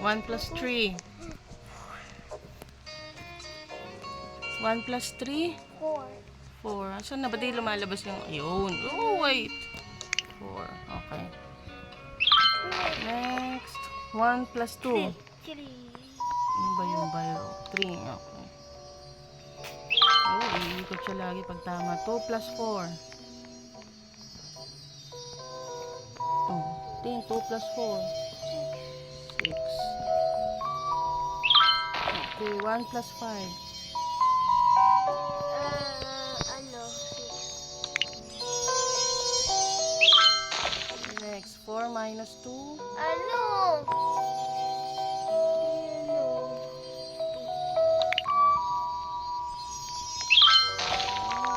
1 plus 3. 1 plus 3? 4. 4. Saan na ba di lumalabas yung... Ayun. Oh, wait. 4. Okay. Next. 1 plus 2. 3. Ano ba yung biro? 3. Okay. Oh, iikot siya lagi pag tama. 2 plus 4. 2. 2 plus 4. 6. Okay, 1 plus 5. Ano? 6. Next, 4 minus 2. Ano?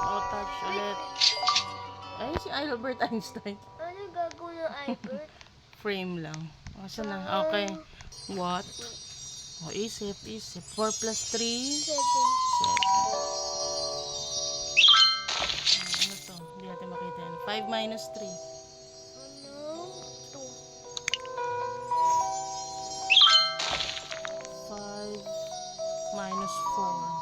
Oh, touch ulit. Ay, si Albert Einstein. Ano gagawin ng Albert? Frame lang. O, saan na? Okay. What? O, isip. 4 plus 3. 7. 7. Ano to? Hindi natin makita yan. 5 minus 3. Ano? 2. 5 minus 4.